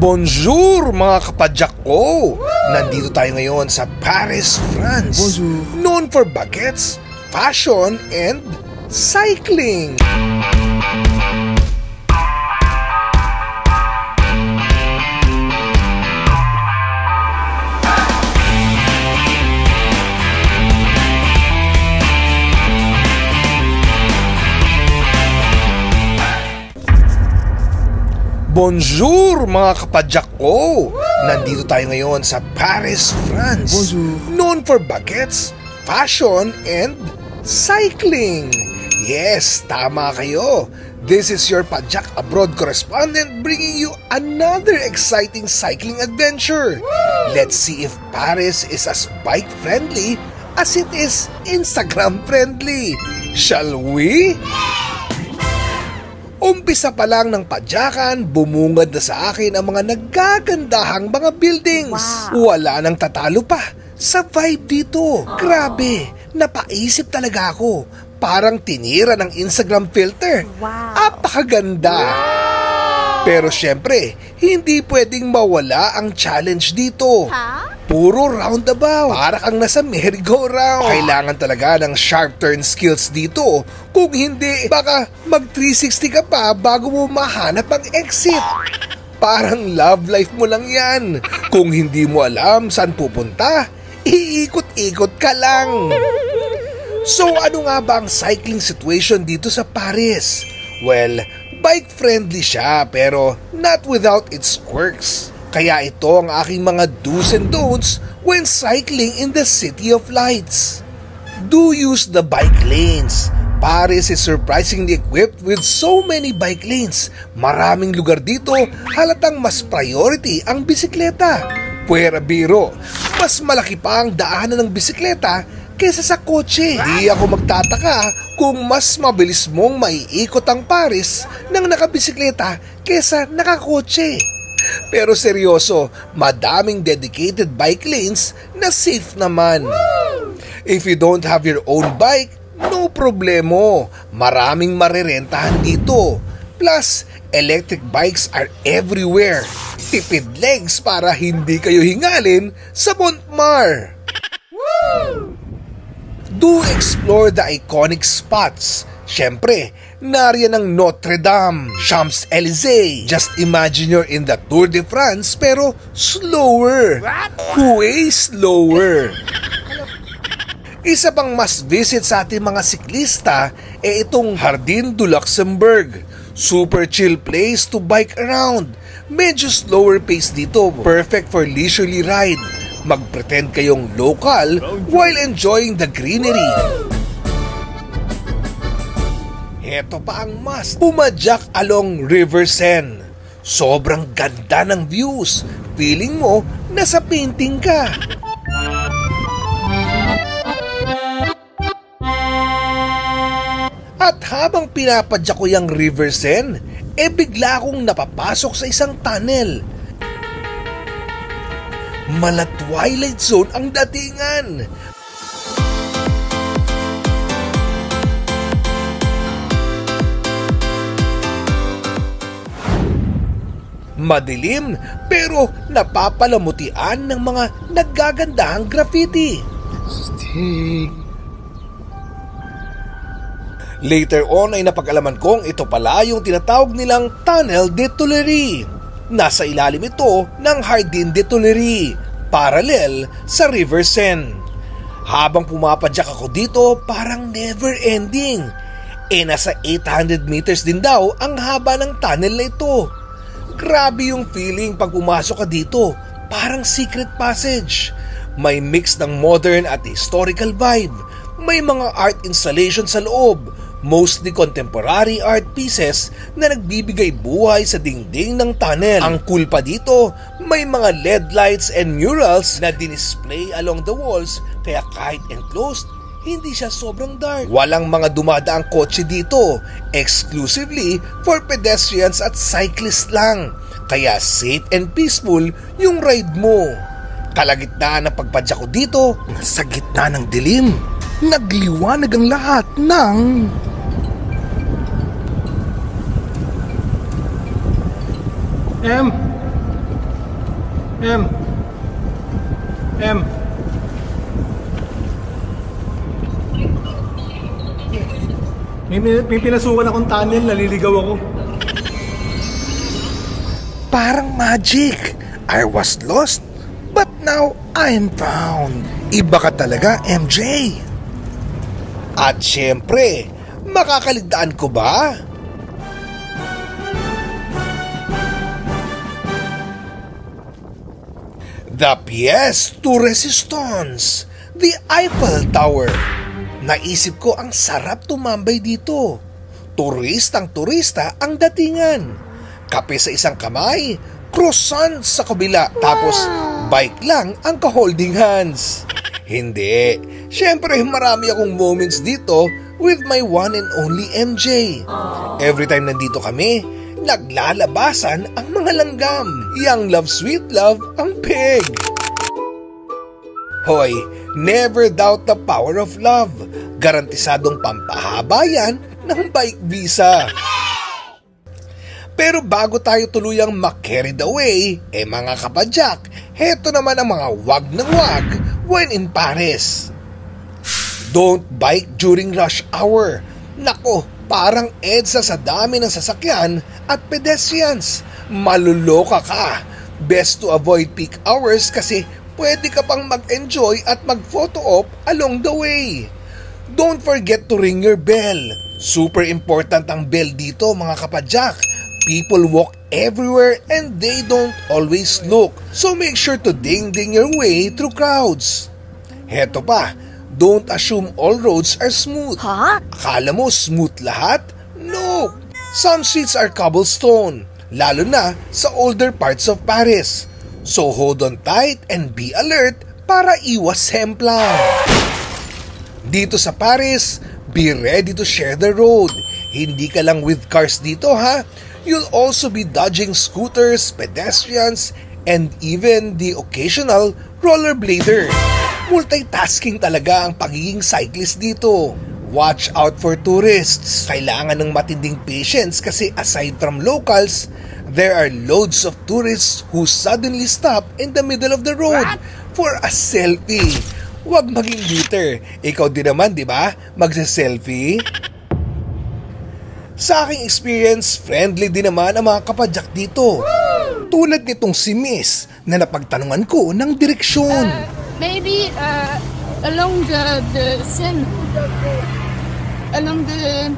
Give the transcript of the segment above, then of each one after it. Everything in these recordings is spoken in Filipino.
Bonjour mga kapadyak ko! Nandito tayo ngayon sa Paris, France. Bonjour. Known for baguettes, fashion, and cycling. Bonjour mga kapadyak ko! Nandito tayo ngayon sa Paris, France. Bonjour. Known for baguettes, fashion, and cycling. Yes, tama kayo. This is your Padyak Abroad correspondent bringing you another exciting cycling adventure. Let's see if Paris is as bike-friendly as it is Instagram-friendly. Shall we? Umpisa pa lang ng padyakan, bumungad na sa akin ang mga naggagandahang mga buildings. Wow. Wala nang tatalo pa sa vibe dito. Grabe, napaisip talaga ako. Parang tinira ng Instagram filter. Wow. Apakaganda. Pero syempre, hindi pwedeng mawala ang challenge dito. Puro roundabout. Para kang nasa merry-go-round. Kailangan talaga ng sharp turn skills dito. Kung hindi, baka mag 360 ka pa bago mo mahanap ang exit. Parang love life mo lang yan. Kung hindi mo alam saan pupunta, iikot-ikot ka lang. So ano nga ba ang cycling situation dito sa Paris? Well, bike-friendly siya pero not without its quirks. Kaya ito ang aking mga do's and don'ts when cycling in the City of Lights. Do use the bike lanes. Paris is surprisingly equipped with so many bike lanes. Maraming lugar dito, halatang mas priority ang bisikleta. Puwera biro, mas malaki pa ang daanan ng bisikleta kesa sa kotse. Di ako magtataka kung mas mabilis mong maiikot ang Paris ng nakabisikleta kesa nakakotse. Pero seryoso, madaming dedicated bike lanes na safe naman. If you don't have your own bike, no problemo. Maraming marerentahan dito. Plus, electric bikes are everywhere. Tipid legs para hindi kayo hingalin sa Montmar. Do explore the iconic spots. Siyempre, nariyan ang Notre Dame, Champs-Élysées. Just imagine you're in the Tour de France pero slower. Way slower. Isa pang must visit sa ating mga siklista itong Jardin du Luxembourg. Super chill place to bike around. Medyo slower pace dito, perfect for leisurely ride. Mag-pretend kayong local while enjoying the greenery. Ito pa ang must, pumadyak along River Seine. Sobrang ganda ng views. Feeling mo nasa painting ka. At habang pinapadyak ko yung River Seine, bigla akong napapasok sa isang tunnel. Mala Twilight Zone ang datingan. Madilim pero napapalamutian ng mga naggagandahang graffiti. Later on ay napag-alaman kong ito pala yung tinatawag nilang Tunnel des Tuileries. Nasa ilalim ito ng Jardin des Tuileries, parallel sa River Seine. Habang pumapadyak ako dito, parang never ending. Nasa 800 meters din daw ang haba ng tunnel na ito. Grabe yung feeling pag pumasok ka dito, parang secret passage. May mix ng modern at historical vibe. May mga art installation sa loob, mostly contemporary art pieces na nagbibigay buhay sa dingding ng tunnel. Ang cool pa dito, may mga LED lights and murals na dinisplay along the walls, kaya kahit enclosed, hindi siya sobrang dark. Walang mga dumadaang kotse dito, exclusively for pedestrians at cyclists lang. Kaya safe and peaceful yung ride mo. Kalagitnaan ng pagpadyak ko dito, sa gitna ng dilim, nagliwanag ang lahat ng... M. May pinasukan akong tunnel, naliligaw ako. Parang magic. I was lost, but now I'm found. Iba ka talaga, MJ. At syempre, makakaligtaan ko ba? The pièce to resistance, the Eiffel Tower. Naisip ko ang sarap tumambay dito. Turistang turista ang datingan. Kape sa isang kamay, croissant sa kabila, tapos bike lang ang ka-holding hands. Hindi. Siyempre marami akong moments dito with my one and only MJ. Every time nandito kami, naglalabasan ang mga langgam. Young love, sweet love ang pig. Hoy, never doubt the power of love. Garantisadong pampahaba yan ng bike visa. Pero bago tayo tuluyang ma-carried away, mga kapadyak, heto naman ang mga wag ng wag when in Paris. Don't bike during rush hour. Nako, parang EDSA sa dami ng sasakyan at pedestrians. Maluloka ka. Best to avoid peak hours kasi pwede ka pang mag-enjoy at mag-photo op along the way. Don't forget to ring your bell. Super important ang bell dito mga kapadyak. People walk everywhere and they don't always look. So make sure to ding-ding your way through crowds. Heto pa, don't assume all roads are smooth. Akala mo smooth lahat? No! Some streets are cobblestone, lalo na sa older parts of Paris. So hold on tight and be alert para iwas semplang. Dito sa Paris, be ready to share the road. Hindi ka lang with cars dito ha. You'll also be dodging scooters, pedestrians, and even the occasional rollerblader. Multitasking talaga ang pagiging cyclist dito. Watch out for tourists. Kailangan ng matinding patience kasi aside from locals, there are loads of tourists who suddenly stop in the middle of the road for a selfie. Huwag maging bitter. Ikaw din naman, di ba? Magse-selfie? Sa aking experience, friendly din naman ang mga kapadyak dito. Tulad nitong si Miss na napagtanungan ko ng direksyon. Maybe along the Seine. Along the...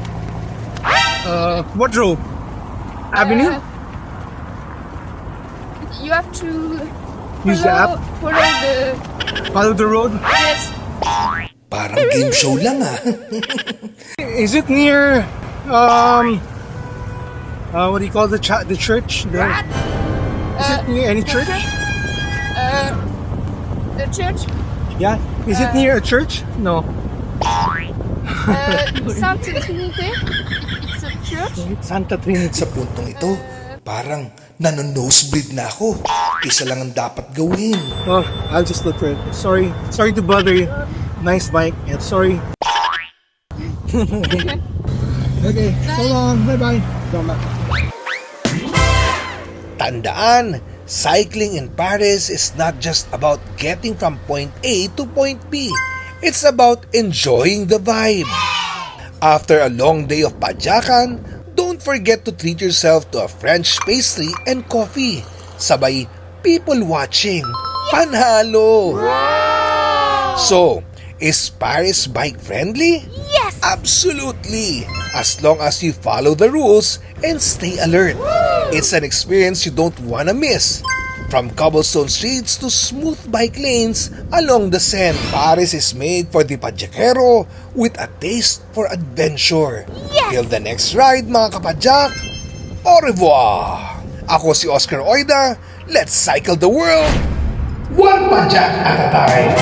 What road? Avenue? You have to Use the app? Follow the road? Yes. Parang game show lang ah. Is it near... what do you call the church? Is it near any church? The church? Yeah. Is it near a church? No. Santa Trinity. It's a church. Santa Trinity. Sa puntong ito, parang nano-nosebleed na ako. Isa lang ang dapat gawin. Oh, I'll just look for it. Sorry to bother you. Nice bike. And sorry. Okay, so long. Bye-bye. Tandaan, cycling in Paris is not just about getting from point A to point B. It's about enjoying the vibe. After a long day of padyakan, don't forget to treat yourself to a French pastry and coffee. Sabay, people watching. Panhalo! So, is Paris bike friendly? Yes! Absolutely! As long as you follow the rules and stay alert. It's an experience you don't wanna miss. From cobblestone streets to smooth bike lanes along the Seine, Paris is made for the padyakero with a taste for adventure. Yes! Till the next ride mga kapadyak, au revoir! Ako si Oscar Oida, let's cycle the world, one padyak at a time!